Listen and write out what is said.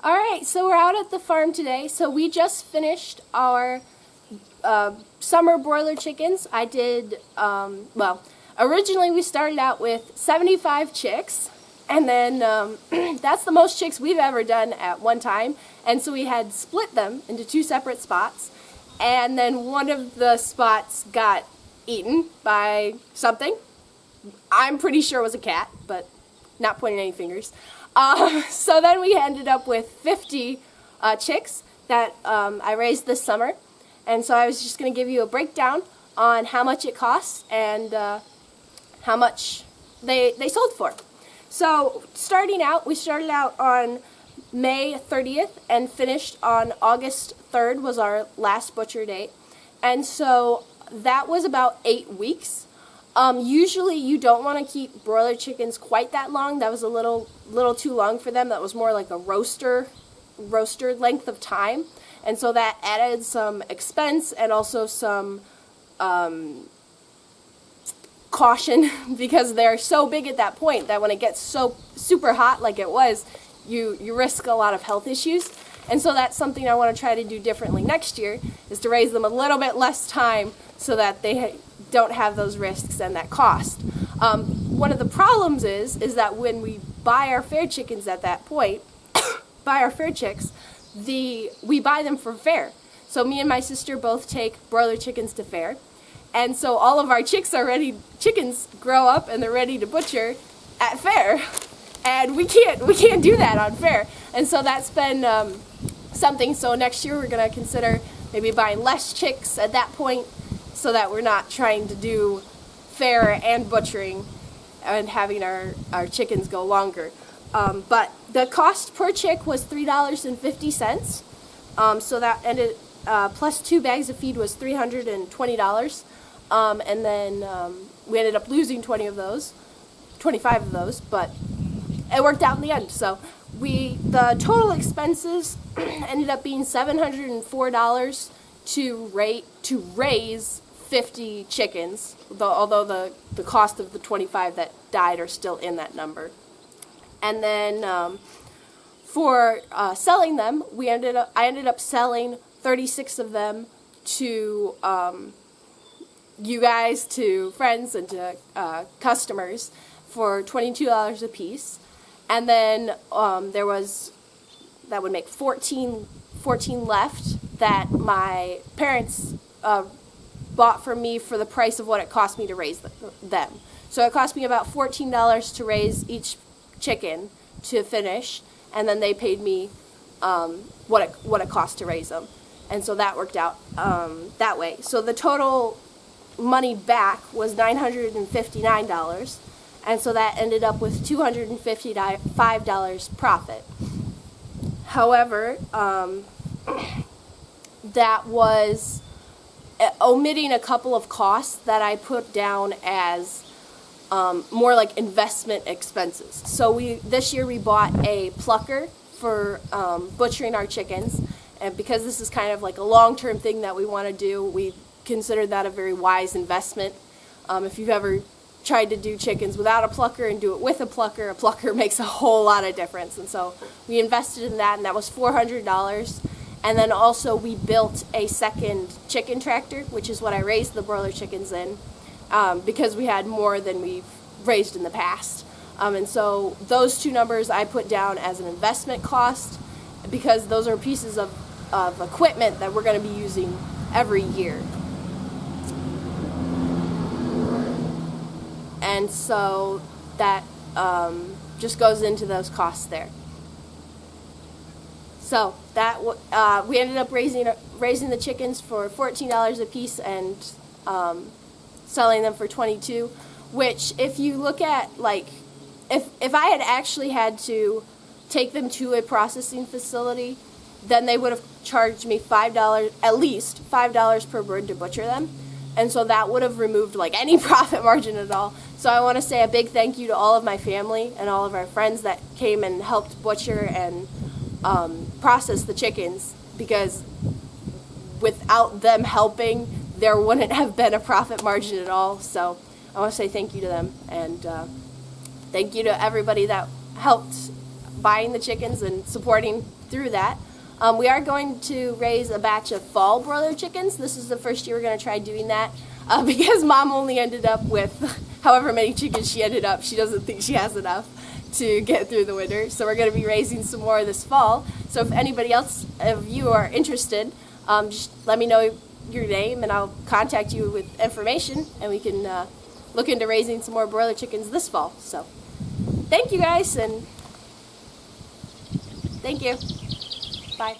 Alright, so we're out at the farm today. So we just finished our summer broiler chickens. I did, originally we started out with 75 chicks, and then that's the most chicks we've ever done at one time. And so we had split them into two separate spots, and then one of the spots got eaten by something. I'm pretty sure it was a cat, but not pointing any fingers. So then we ended up with 50 chicks that I raised this summer. And so I was just going to give you a breakdown on how much it costs and how much they sold for. So starting out, we started out on May 30th and finished on August 3rd was our last butcher date. And so that was about 8 weeks. Usually you don't want to keep broiler chickens quite that long. That was a little too long for them. That was more like a roaster length of time. And so that added some expense and also some caution because they're so big at that point that when it gets so super hot like it was, you risk a lot of health issues. And so that's something I want to try to do differently next year, is to raise them a little bit less time so that they don't have those risks and that cost. One of the problems is that when we buy our fair chickens at that point, buy our fair chicks, we buy them for fair. So me and my sister both take broiler chickens to fair, and so all of our chickens grow up and they're ready to butcher at fair, and we can't do that on fair. And so that's been something. So next year we're going to consider maybe buying less chicks at that point, so that we're not trying to do fair and butchering and having our chickens go longer. But the cost per chick was $3.50. So that ended, plus 2 bags of feed was $320. And then we ended up losing 25 of those, but it worked out in the end. So the total expenses ended up being $704 to raise 50 chickens, although the cost of the 25 that died are still in that number. And then for selling them, I ended up selling 36 of them to you guys, to friends, and to customers for $22 a piece. And then that would make 14 left that my parents bought for me for the price of what it cost me to raise them. So it cost me about $14 to raise each chicken to finish, and then they paid me what it cost to raise them. And so that worked out that way. So the total money back was $959, and so that ended up with $255 profit. However, that was omitting a couple of costs that I put down as more like investment expenses. So this year we bought a plucker for butchering our chickens, and because this is kind of like a long-term thing that we want to do, we consider that a very wise investment. If you've ever tried to do chickens without a plucker and do it with a plucker makes a whole lot of difference. And so we invested in that, and that was $400. And then also we built a second chicken tractor, which is what I raised the broiler chickens in, because we had more than we've raised in the past. And so those two numbers I put down as an investment cost, because those are pieces of equipment that we're going to be using every year. And so that just goes into those costs there. So that we ended up raising the chickens for $14 a piece and selling them for $22. Which, if you look at, like, if I had actually had to take them to a processing facility, then they would have charged me $5, at least $5 per bird to butcher them. And so that would have removed like any profit margin at all. So I want to say a big thank you to all of my family and all of our friends that came and helped butcher and process the chickens, because without them helping, there wouldn't have been a profit margin at all. So I want to say thank you to them, and thank you to everybody that helped buying the chickens and supporting through that. We are going to raise a batch of fall broiler chickens. This is the first year we're going to try doing that because Mom only ended up with however many chickens she ended up. She doesn't think she has enough to get through the winter. So we're going to be raising some more this fall. So if anybody else of you are interested, just let me know your name and I'll contact you with information and we can look into raising some more broiler chickens this fall. So thank you guys, and thank you. Bye.